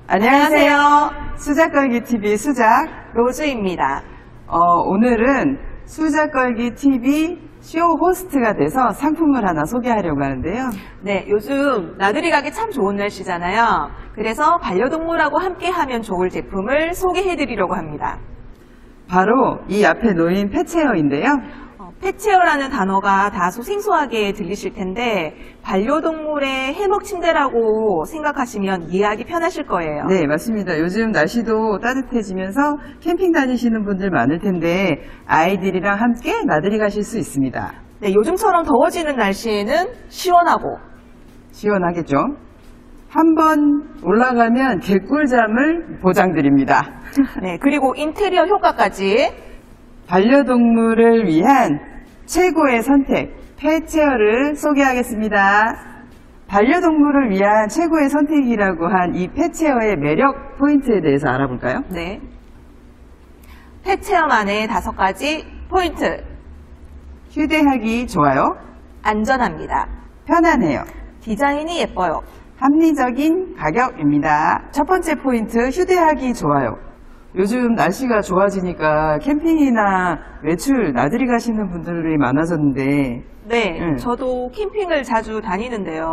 안녕하세요. 수작걸기TV 수작 로즈입니다. 오늘은 수작걸기TV 쇼 호스트가 돼서 상품을 하나 소개하려고 하는데요. 네, 요즘 나들이 가기 참 좋은 날씨잖아요. 그래서 반려동물하고 함께 하면 좋을 제품을 소개해드리려고 합니다. 바로 이 앞에 놓인 펫체어인데요. 펫체어라는 단어가 다소 생소하게 들리실 텐데 반려동물의 해먹 침대라고 생각하시면 이해하기 편하실 거예요. 네, 맞습니다. 요즘 날씨도 따뜻해지면서 캠핑 다니시는 분들 많을 텐데 아이들이랑 함께 나들이 가실 수 있습니다. 네, 요즘처럼 더워지는 날씨에는 시원하겠죠? 한번 올라가면 개꿀잠을 보장드립니다. 네, 그리고 인테리어 효과까지 반려동물을 위한 최고의 선택, 펫체어를 소개하겠습니다. 반려동물을 위한 최고의 선택이라고 한 이 펫체어의 매력 포인트에 대해서 알아볼까요? 네. 펫체어만의 5가지 포인트. 휴대하기 좋아요. 안전합니다. 편안해요. 디자인이 예뻐요. 합리적인 가격입니다. 첫 번째 포인트, 휴대하기 좋아요. 요즘 날씨가 좋아지니까 캠핑이나 외출, 나들이 가시는 분들이 많아졌는데 네, 저도 캠핑을 자주 다니는데요.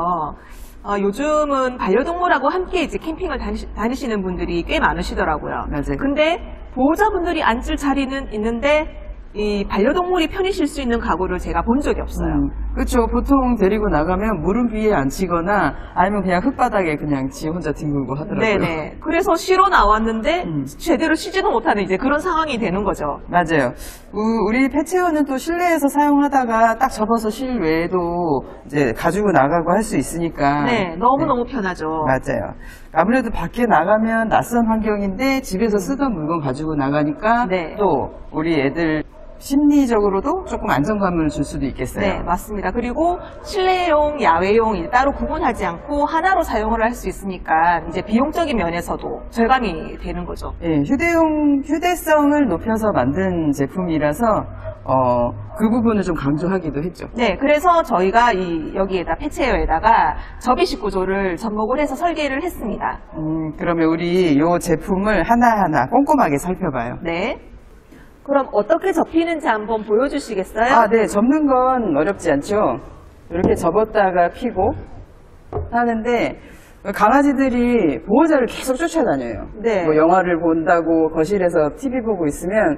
요즘은 반려동물하고 함께 이제 캠핑을 다니시는 분들이 꽤 많으시더라고요. 맞아요. 근데 보호자분들이 앉을 자리는 있는데 이 반려동물이 편히 쉴 수 있는 가구를 제가 본 적이 없어요. 그렇죠. 보통 데리고 나가면 무릎 위에 앉히거나 아니면 그냥 흙바닥에 그냥 지 혼자 뒹굴고 하더라고요. 네네. 그래서 쉬러 나왔는데 제대로 쉬지도 못하는 이제 그런 상황이 되는 거죠. 맞아요. 우리 펫체어는 또 실내에서 사용하다가 딱 접어서 실외에도 이제 가지고 나가고 할 수 있으니까. 네, 너무너무 편하죠. 맞아요. 아무래도 밖에 나가면 낯선 환경인데 집에서 쓰던 물건 가지고 나가니까 네. 또 우리 애들 심리적으로도 조금 안정감을 줄 수도 있겠어요. 네, 맞습니다. 그리고 실내용, 야외용 따로 구분하지 않고 하나로 사용을 할 수 있으니까 이제 비용적인 면에서도 절감이 되는 거죠. 네, 휴대성을 높여서 만든 제품이라서 그 부분을 좀 강조하기도 했죠. 네, 그래서 저희가 여기에다 펫체어에다가 접이식 구조를 접목을 해서 설계를 했습니다. 그러면 우리 이 제품을 하나하나 꼼꼼하게 살펴봐요. 네. 그럼 어떻게 접히는지 한번 보여주시겠어요? 네. 접는 건 어렵지 않죠. 이렇게 접었다가 피고 하는데 강아지들이 보호자를 계속 쫓아다녀요. 네. 뭐 영화를 본다고 거실에서 TV 보고 있으면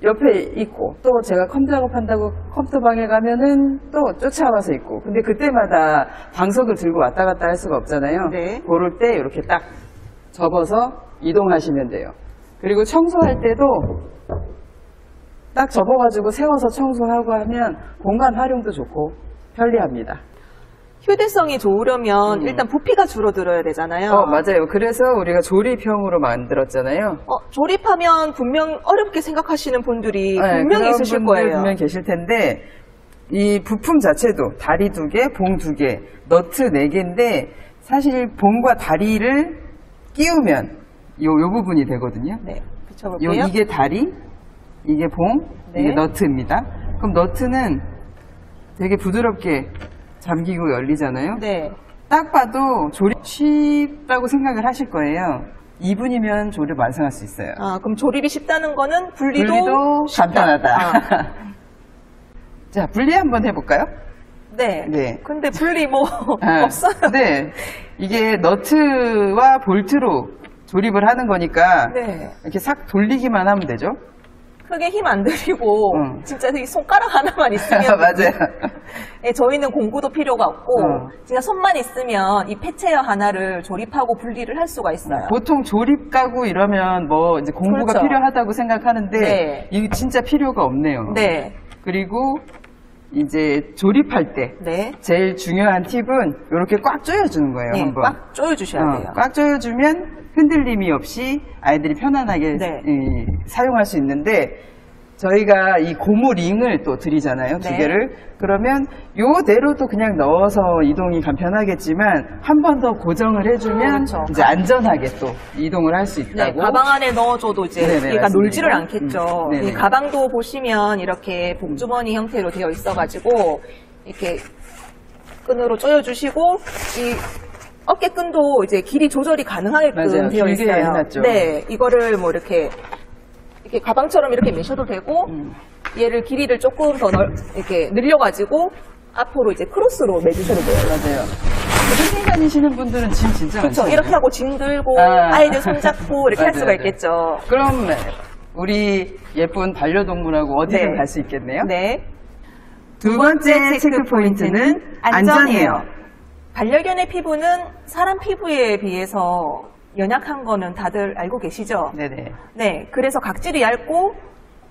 옆에 있고 또 제가 컴 작업한다고 컴퓨터방에 가면은 또 쫓아와서 있고 근데 그때마다 방석을 들고 왔다 갔다 할 수가 없잖아요. 네. 그럴 때 이렇게 딱 접어서 이동하시면 돼요. 그리고 청소할 때도 딱 접어가지고 세워서 청소하고 하면 공간 활용도 좋고 편리합니다. 휴대성이 좋으려면 일단 부피가 줄어들어야 되잖아요. 맞아요. 그래서 우리가 조립형으로 만들었잖아요. 조립하면 분명 어렵게 생각하시는 분들이 분명히 있으실 그런 분들 거예요. 분명 계실 텐데 이 부품 자체도 다리 2개, 봉 2개, 너트 4개인데 사실 봉과 다리를 끼우면 요 부분이 되거든요. 네, 붙여볼게요. 이게 다리, 이게 봉, 네. 이게 너트입니다. 그럼 너트는 되게 부드럽게 잠기고 열리잖아요. 네. 딱 봐도 조립 쉽다고 생각을 하실 거예요. 2분이면 조립 완성할 수 있어요. 그럼 조립이 쉽다는 거는 분리도 간편하다. 자, 분리 한번 해볼까요? 네. 네. 근데 분리 없어요. 네. 이게 너트와 볼트로 조립을 하는 거니까 네. 이렇게 싹 돌리기만 하면 되죠. 크게 힘 안 들이고 진짜 이 손가락 하나만 있으면 맞아요. 네, 저희는 공구도 필요가 없고 진짜 손만 있으면 이 펫체어 하나를 조립하고 분리를 할 수가 있어요. 보통 조립 가구 이러면 뭐 이제 공구가 그렇죠. 필요하다고 생각하는데 네. 이거 진짜 필요가 없네요. 네. 그리고 이제 조립할 때 네. 제일 중요한 팁은 이렇게 꽉 조여주는 거예요. 네, 한번. 꽉 조여주셔야 돼요. 꽉 조여주면 흔들림이 없이 아이들이 편안하게 네. 사용할 수 있는데 저희가 이 고무 링을 또 드리잖아요. 네. 2개를. 그러면 요대로도 그냥 넣어서 이동이 간편하겠지만 한 번 더 고정을 해주면 그렇죠. 이제 안전하게 또 이동을 할 수 네, 있다고. 가방 안에 넣어줘도 이제 네네, 얘가 맞습니다. 놀지를 않겠죠. 네네. 이 가방도 보시면 이렇게 복주머니 형태로 되어 있어가지고 이렇게 끈으로 조여주시고 이 어깨끈도 이제 길이 조절이 가능하게끔 맞아요. 되어 길게 있어요. 해놨죠. 네, 이거를 뭐 이렇게 가방처럼 이렇게 매셔도 되고, 얘를 길이를 조금 더 이렇게 늘려가지고 앞으로 이제 크로스로 매주셔도 돼요. 맞아요. 캠핑 다니시는 분들은 짐 진짜 그렇죠. 많잖아요. 이렇게 하고 짐 들고 아. 아이들 손잡고 이렇게 할 맞아요, 수가 맞아요. 있겠죠. 그럼 우리 예쁜 반려동물하고 어디든 네. 갈 수 있겠네요. 네. 두 번째 체크 포인트는 안전이에요. 반려견의 피부는 사람 피부에 비해서 연약한 거는 다들 알고 계시죠? 네네. 네. 그래서 각질이 얇고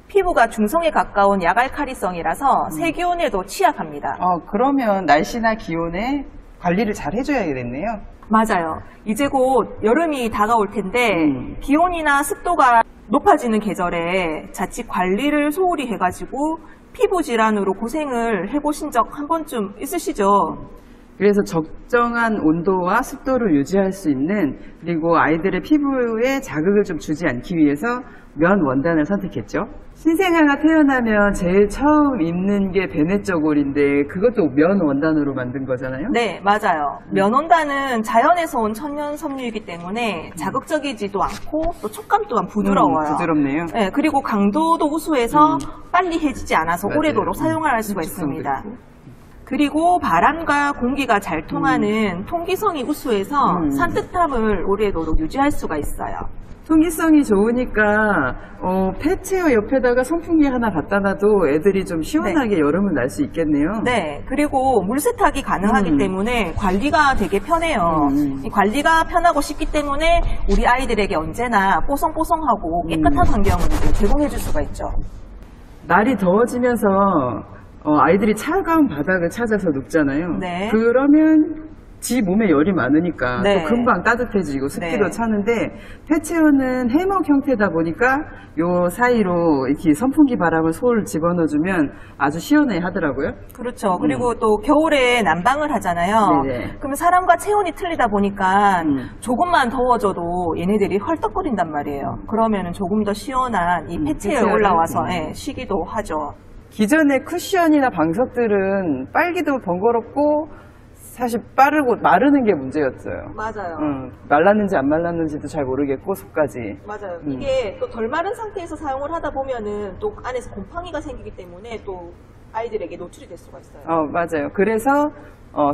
피부가 중성에 가까운 약알칼리성이라서 세기온에도 취약합니다. 그러면 날씨나 기온에 관리를 잘 해줘야겠네요. 맞아요. 이제 곧 여름이 다가올 텐데 기온이나 습도가 높아지는 계절에 자칫 관리를 소홀히 해가지고 피부 질환으로 고생을 해보신 적 한 번쯤 있으시죠? 그래서 적정한 온도와 습도를 유지할 수 있는, 그리고 아이들의 피부에 자극을 좀 주지 않기 위해서 면 원단을 선택했죠. 신생아가 태어나면 제일 처음 입는 게 베네저골인데 그것도 면 원단으로 만든 거잖아요. 네, 맞아요. 면원단은 자연에서 온 천연 섬유이기 때문에 자극적이지도 않고 또 촉감 또한 부드러워요. 부드럽네요. 네, 그리고 강도도 우수해서 빨리 해지지 않아서 맞아요. 오래도록 사용할 수가 촉감도 있습니다. 있고. 그리고 바람과 공기가 잘 통하는 통기성이 우수해서 산뜻함을 오래도록 유지할 수가 있어요. 통기성이 좋으니까 펫체어 옆에다가 선풍기 하나 갖다 놔도 애들이 좀 시원하게 여름을 날 수 있겠네요. 네, 그리고 물 세탁이 가능하기 때문에 관리가 되게 편해요. 이 관리가 편하고 쉽기 때문에 우리 아이들에게 언제나 뽀송뽀송하고 깨끗한 환경을 제공해 줄 수가 있죠. 날이 더워지면서 아이들이 차가운 바닥을 찾아서 눕잖아요. 네. 그러면 지 몸에 열이 많으니까 네. 또 금방 따뜻해지고 습기도 네. 차는데, 펫체어는 해먹 형태다 보니까 요 사이로 이렇게 선풍기 바람을 솔 집어넣어주면 아주 시원해 하더라고요. 그렇죠. 그리고 또 겨울에 난방을 하잖아요. 네네. 그러면 사람과 체온이 틀리다 보니까 조금만 더워져도 얘네들이 헐떡거린단 말이에요. 그러면은 조금 더 시원한 이 펫체어에 펫체어를? 올라와서 쉬기도 하죠. 기존의 쿠션이나 방석들은 빨기도 번거롭고 사실 빠르고 마르는 게 문제였어요. 맞아요. 말랐는지 안 말랐는지도 잘 모르겠고 속까지. 맞아요. 이게 또 덜 마른 상태에서 사용을 하다 보면은 또 안에서 곰팡이가 생기기 때문에 또 아이들에게 노출이 될 수가 있어요. 맞아요. 그래서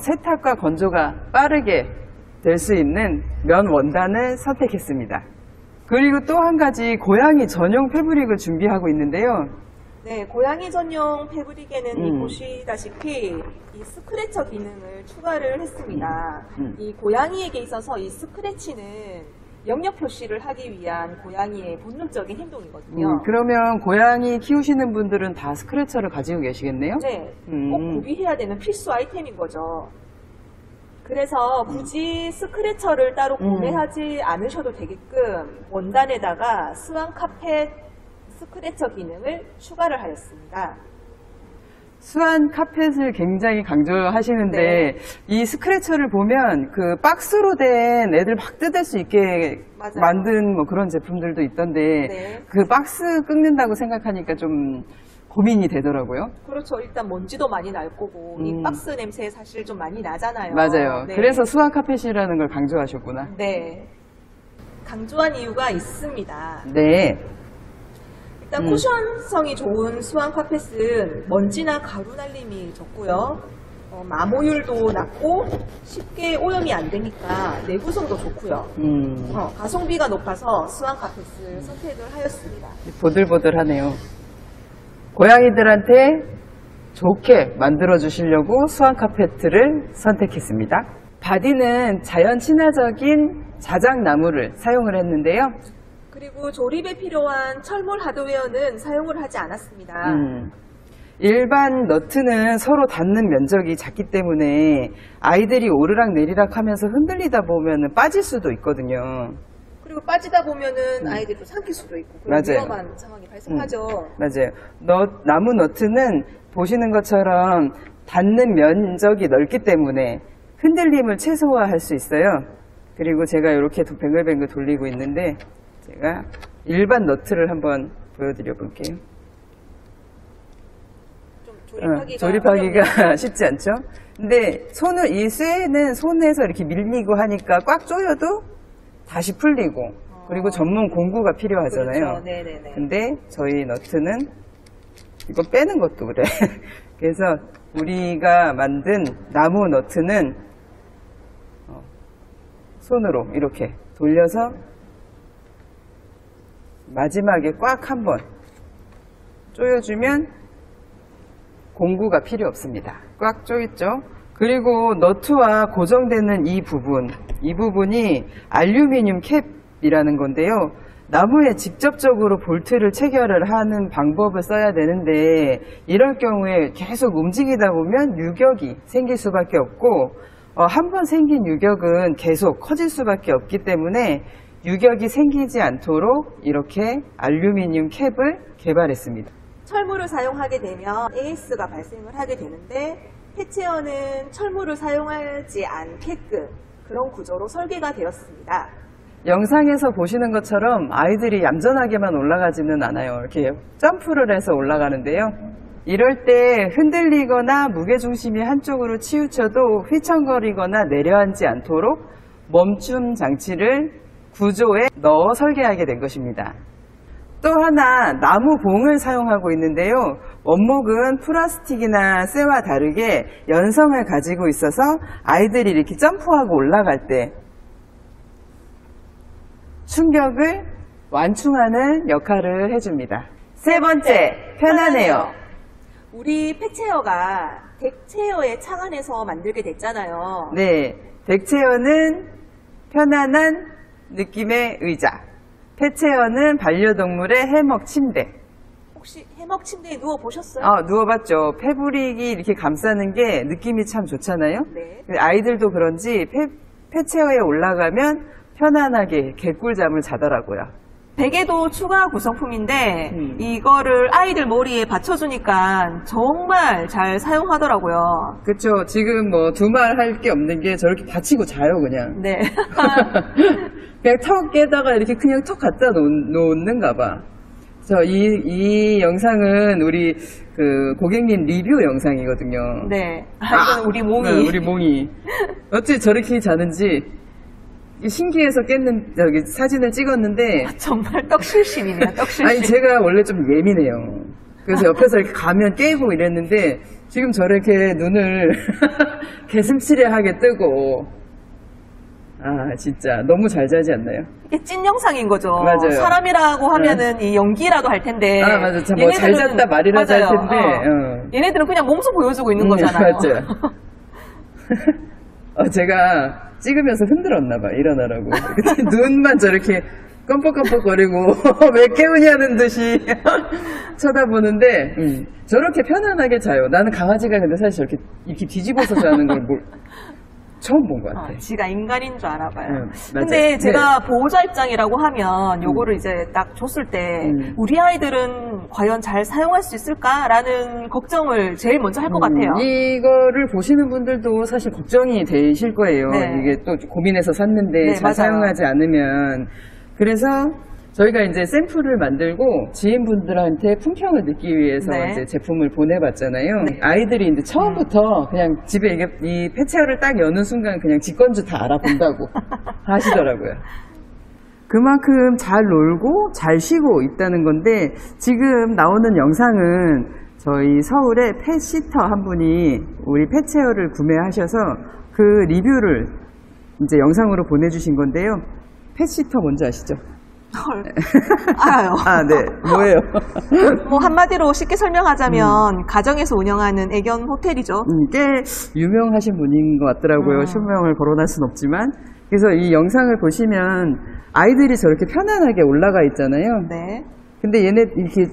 세탁과 건조가 빠르게 될 수 있는 면 원단을 선택했습니다. 그리고 또 한 가지 고양이 전용 패브릭을 준비하고 있는데요. 네, 고양이 전용 패브릭에는 보시다시피 이 스크래처 기능을 추가를 했습니다. 이 고양이에게 있어서 이 스크래치는 영역 표시를 하기 위한 고양이의 본능적인 행동이거든요. 그러면 고양이 키우시는 분들은 다 스크래처를 가지고 계시겠네요? 네, 꼭 구비해야 되는 필수 아이템인 거죠. 그래서 굳이 스크래처를 따로 구매하지 않으셔도 되게끔 원단에다가 스완 카펫 스크래처 기능을 추가를 하였습니다. 수완 카펫을 굉장히 강조하시는데, 네. 이 스크래처를 보면 그 박스로 된 애들 막 뜯을 수 있게 맞아요. 만든 뭐 그런 제품들도 있던데, 네. 그 박스 긁는다고 생각하니까 좀 고민이 되더라고요. 그렇죠. 일단 먼지도 많이 날 거고 이 박스 냄새 사실 좀 많이 나잖아요. 맞아요. 네. 그래서 수완 카펫이라는 걸 강조하셨구나. 네. 강조한 이유가 있습니다. 네. 일단 쿠션성이 좋은 수완 카펫은 먼지나 가루 날림이 적고요. 마모율도 낮고 쉽게 오염이 안 되니까 내구성도 좋고요. 가성비가 높아서 수완 카펫을 선택을 하였습니다. 보들보들하네요. 고양이들한테 좋게 만들어주시려고 수완 카페트를 선택했습니다. 바디는 자연 친화적인 자작나무를 사용을 했는데요. 그리고 조립에 필요한 철물 하드웨어는 사용을 하지 않았습니다. 일반 너트는 서로 닿는 면적이 작기 때문에 아이들이 오르락 내리락 하면서 흔들리다 보면 빠질 수도 있거든요. 그리고 빠지다 보면은 아이들도 삼킬 수도 있고 그런 맞아요. 위험한 상황이 발생하죠. 맞아요. 나무 너트는 보시는 것처럼 닿는 면적이 넓기 때문에 흔들림을 최소화할 수 있어요. 그리고 제가 이렇게 뱅글뱅글 돌리고 있는데 제가 일반 너트를 한번 보여드려 볼게요. 좀 조립하기가 쉽지 않죠. 근데 이 쇠는 손에서 이렇게 밀리고 하니까 꽉 조여도 다시 풀리고, 그리고 전문 공구가 필요하잖아요. 그렇죠. 네네네. 근데 저희 너트는 이거 빼는 것도 그래. 그래서 우리가 만든 나무 너트는 손으로 이렇게 돌려서 마지막에 꽉 한번 조여주면 공구가 필요 없습니다. 꽉 조였죠. 그리고 너트와 고정되는 이 부분이 알루미늄 캡이라는 건데요. 나무에 직접적으로 볼트를 체결을 하는 방법을 써야 되는데, 이럴 경우에 계속 움직이다 보면 유격이 생길 수밖에 없고, 한 번 생긴 유격은 계속 커질 수밖에 없기 때문에 유격이 생기지 않도록 이렇게 알루미늄 캡을 개발했습니다. 철물을 사용하게 되면 AS가 발생을 하게 되는데, 폐체어는 철물을 사용하지 않게끔 그런 구조로 설계가 되었습니다. 영상에서 보시는 것처럼 아이들이 얌전하게만 올라가지는 않아요. 이렇게 점프를 해서 올라가는데요. 이럴 때 흔들리거나 무게중심이 한쪽으로 치우쳐도 휘청거리거나 내려앉지 않도록 멈춤 장치를 구조에 넣어 설계하게 된 것입니다. 또 하나, 나무 봉을 사용하고 있는데요. 원목은 플라스틱이나 쇠와 다르게 연성을 가지고 있어서 아이들이 이렇게 점프하고 올라갈 때 충격을 완충하는 역할을 해줍니다. 세 번째, 편안해요. 우리 폐체어가 덱체어의 착안에서 만들게 됐잖아요. 네, 덱체어는 편안한 느낌의 의자, 폐체어는 반려동물의 해먹 침대. 혹시 해먹 침대에 누워보셨어요? 누워봤죠. 패브릭이 이렇게 감싸는 게 느낌이 참 좋잖아요. 네. 아이들도 그런지 폐체어에 올라가면 편안하게 개꿀잠을 자더라고요. 베개도 추가 구성품인데 이거를 아이들 머리에 받쳐주니까 정말 잘 사용하더라고요. 그쵸. 지금 뭐 두말 할 게 없는 게 저렇게 받치고 자요, 그냥. 네. 그냥 턱에다가 이렇게 그냥 턱 갖다 놓는가 봐. 이 영상은 우리 그 고객님 리뷰 영상이거든요. 네. 이건 우리 몽이. 네, 우리 몽이. 어찌 저렇게 자는지 신기해서 저기 사진을 찍었는데. 정말 떡실신이네요, 떡실신. 아니, 제가 원래 좀 예민해요. 그래서 옆에서 이렇게 가면 깨고 이랬는데, 지금 저렇게 눈을 개슴츠레하게 뜨고, 진짜 너무 잘 자지 않나요? 이게 찐 영상인 거죠. 맞아요. 사람이라고 하면은 이 연기라도 할 텐데. 맞아. 참 뭐 잘 잤다 말이라도 할 텐데. 얘네들은 그냥 몸소 보여주고 있는 거잖아요. 맞아요. 제가 찍으면서 흔들었나봐, 일어나라고. 눈만 저렇게 껌뻑껌뻑거리고, 왜 깨우냐는 듯이 쳐다보는데, 저렇게 편안하게 자요. 나는 강아지가 근데 사실 저렇게 이렇게 뒤집어서 자는 걸 처음 본 것 같아. 지가 인간인 줄 알아봐요. 맞아요. 근데 제가 보호자 입장이라고 하면 요거를 이제 딱 줬을 때 우리 아이들은 과연 잘 사용할 수 있을까라는 걱정을 제일 먼저 할 것 같아요. 이거를 보시는 분들도 사실 걱정이 되실 거예요. 네. 이게 또 고민해서 샀는데 네, 잘 맞아요. 사용하지 않으면. 그래서 저희가 이제 샘플을 만들고 지인분들한테 품평을 듣기 위해서 네. 이제 제품을 보내봤잖아요. 네. 아이들이 이제 처음부터 그냥 집에 이 폐체어를 딱 여는 순간 그냥 직권주 다 알아본다고 하시더라고요. 그만큼 잘 놀고 잘 쉬고 있다는 건데, 지금 나오는 영상은 저희 서울의 펫시터 한 분이 우리 폐체어를 구매하셔서 그 리뷰를 이제 영상으로 보내주신 건데요. 펫시터 뭔지 아시죠? 알아요. 네. 뭐예요? 뭐 한마디로 쉽게 설명하자면 가정에서 운영하는 애견 호텔이죠. 꽤 유명하신 분인 것 같더라고요. 실명을 거론할 순 없지만. 그래서 이 영상을 보시면 아이들이 저렇게 편안하게 올라가 있잖아요. 네. 근데 얘네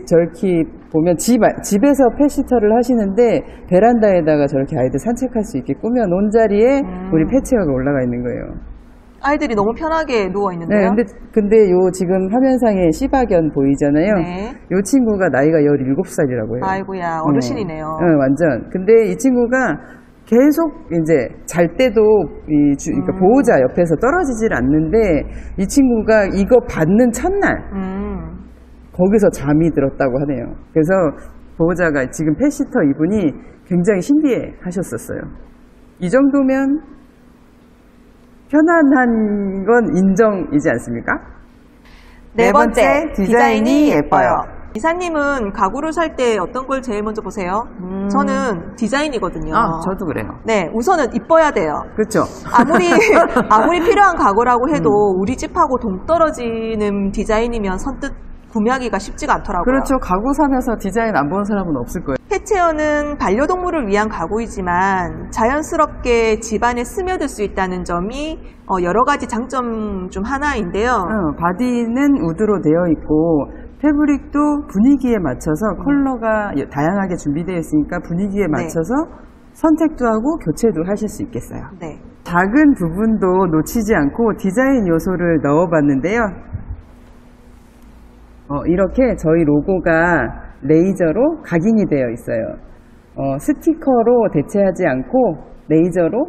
저렇게 보면 집에서 펫시터를 하시는데 베란다에다가 저렇게 아이들 산책할 수 있게 꾸며놓은 자리에 우리 펫체어가 올라가 있는 거예요. 아이들이 너무 편하게 누워 있는데요. 네, 근데 요 지금 화면상에 시바견 보이잖아요. 네. 요 친구가 나이가 17살이라고요. 아이고야, 어르신이네요. 완전. 근데 이 친구가 계속 이제 잘 때도 그러니까 보호자 옆에서 떨어지질 않는데, 이 친구가 이거 받는 첫날 거기서 잠이 들었다고 하네요. 그래서 보호자가 지금 펫시터 이분이 굉장히 신비해 하셨었어요. 이 정도면 편안한 건 인정이지 않습니까? 네 번째, 디자인이 예뻐요. 이사님은 가구를 살 때 어떤 걸 제일 먼저 보세요? 저는 디자인이거든요. 아, 저도 그래요. 네, 우선은 이뻐야 돼요. 그렇죠. 아무리 필요한 가구라고 해도 우리 집하고 동떨어지는 디자인이면 선뜻 구매하기가 쉽지가 않더라고요. 그렇죠. 가구 사면서 디자인 안 보는 사람은 없을 거예요. 펫체어는 반려동물을 위한 가구이지만 자연스럽게 집안에 스며들 수 있다는 점이 여러 가지 장점 중 하나인데요. 바디는 우드로 되어 있고 패브릭도 분위기에 맞춰서 컬러가 다양하게 준비되어 있으니까 분위기에 맞춰서 선택도 하고 교체도 하실 수 있겠어요. 네. 작은 부분도 놓치지 않고 디자인 요소를 넣어봤는데요. 이렇게 저희 로고가 레이저로 각인이 되어 있어요. 스티커로 대체하지 않고 레이저로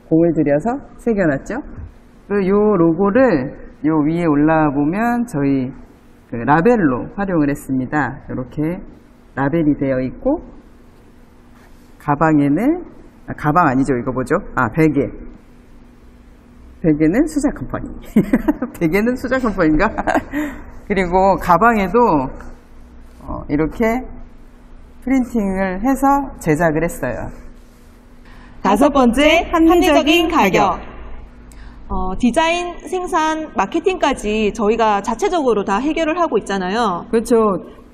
공을 들여서 새겨놨죠. 이 로고를 요 위에 올라와 보면 저희 그 라벨로 활용을 했습니다. 이렇게 라벨이 되어 있고 가방에는 가방 아니죠. 이거 뭐죠? 베개는 수자 컴퍼니. 베개는 수자 컴퍼니인가? 그리고 가방에도 이렇게 프린팅을 해서 제작을 했어요. 다섯 번째, 합리적인 가격. 디자인, 생산, 마케팅까지 저희가 자체적으로 다 해결을 하고 있잖아요. 그렇죠.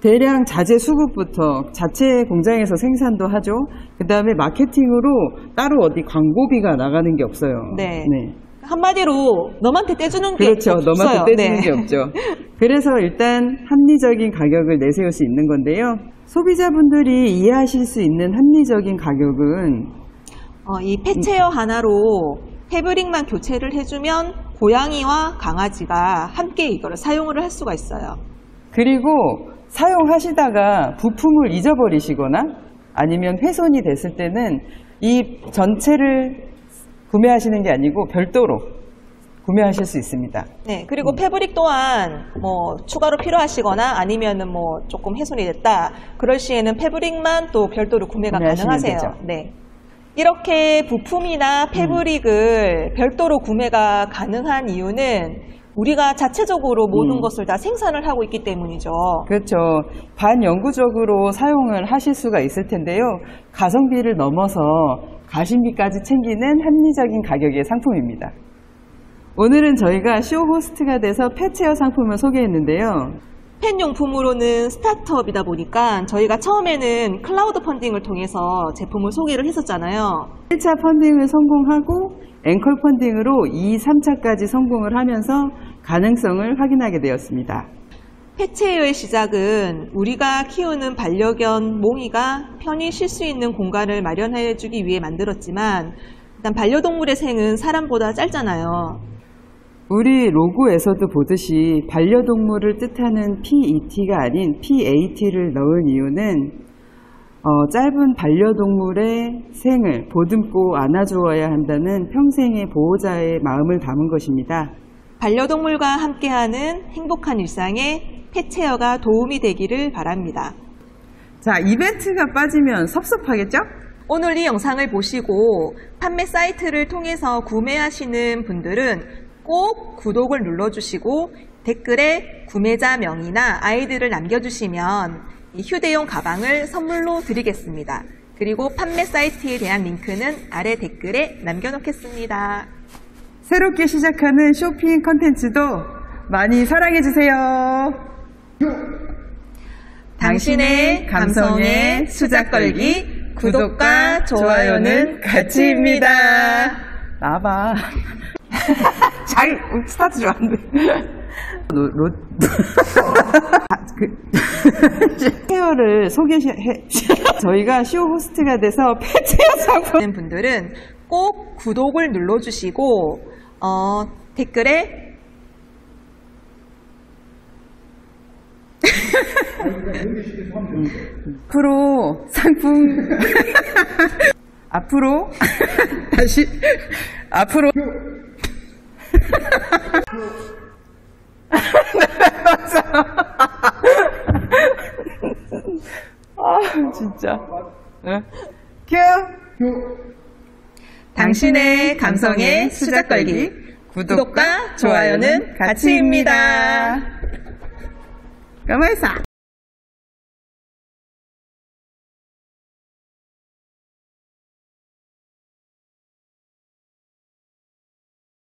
대량 자재 수급부터 자체 공장에서 생산도 하죠. 그 다음에 마케팅으로 따로 어디 광고비가 나가는 게 없어요. 네. 한마디로 너한테 떼주는 게 그렇죠. 없어요. 너한테 떼주는 게 없죠. 그래서 일단 합리적인 가격을 내세울 수 있는 건데요. 소비자분들이 이해하실 수 있는 합리적인 가격은 이 펫체어 하나로 패브릭만 교체를 해주면 고양이와 강아지가 함께 이거를 사용을 할 수가 있어요. 그리고 사용하시다가 부품을 잊어버리시거나 아니면 훼손이 됐을 때는 이 전체를 구매하시는 게 아니고 별도로 구매하실 수 있습니다. 네, 그리고 패브릭 또한 뭐 추가로 필요하시거나 아니면은 뭐 조금 훼손이 됐다. 그럴 시에는 패브릭만 또 별도로 구매가 가능하세요. 되죠. 네. 이렇게 부품이나 패브릭을 별도로 구매가 가능한 이유는 우리가 자체적으로 모든 것을 다 생산을 하고 있기 때문이죠. 그렇죠. 반영구적으로 사용을 하실 수가 있을 텐데요. 가성비를 넘어서 가심비까지 챙기는 합리적인 가격의 상품입니다. 오늘은 저희가 쇼호스트가 돼서 펫체어 상품을 소개했는데요. 펫용품으로는 스타트업이다 보니까 저희가 처음에는 클라우드 펀딩을 통해서 제품을 소개를 했었잖아요. 1차 펀딩을 성공하고 앵콜 펀딩으로 2, 3차까지 성공을 하면서 가능성을 확인하게 되었습니다. 펫체어의 시작은 우리가 키우는 반려견 몽이가 편히 쉴 수 있는 공간을 마련해주기 위해 만들었지만 일단 반려동물의 생은 사람보다 짧잖아요. 우리 로고에서도 보듯이 반려동물을 뜻하는 PET가 아닌 PAT를 넣은 이유는 짧은 반려동물의 생을 보듬고 안아주어야 한다는 평생의 보호자의 마음을 담은 것입니다. 반려동물과 함께하는 행복한 일상에 펫체어가 도움이 되기를 바랍니다. 자, 이벤트가 빠지면 섭섭하겠죠? 오늘 이 영상을 보시고 판매 사이트를 통해서 구매하시는 분들은 꼭 구독을 눌러주시고 댓글에 구매자 명의나 아이디를 남겨주시면 이 휴대용 가방을 선물로 드리겠습니다. 그리고 판매 사이트에 대한 링크는 아래 댓글에 남겨놓겠습니다. 새롭게 시작하는 쇼핑 컨텐츠도 많이 사랑해주세요. 당신의 감성에 수작 걸기, 구독과 좋아요는 가치입니다. 나와봐. 잘, 스타트 좋았는데. 펫체어를 저희가 쇼 호스트가 돼서 펫체어 상품 분들은 꼭 구독을 눌러주시고 댓글에 앞으로 상품 앞으로 다시 앞으로 진짜. 응? 큐! 당신의 감성에 수작 걸기. 구독과 좋아요는 가치입니다. 가만있어.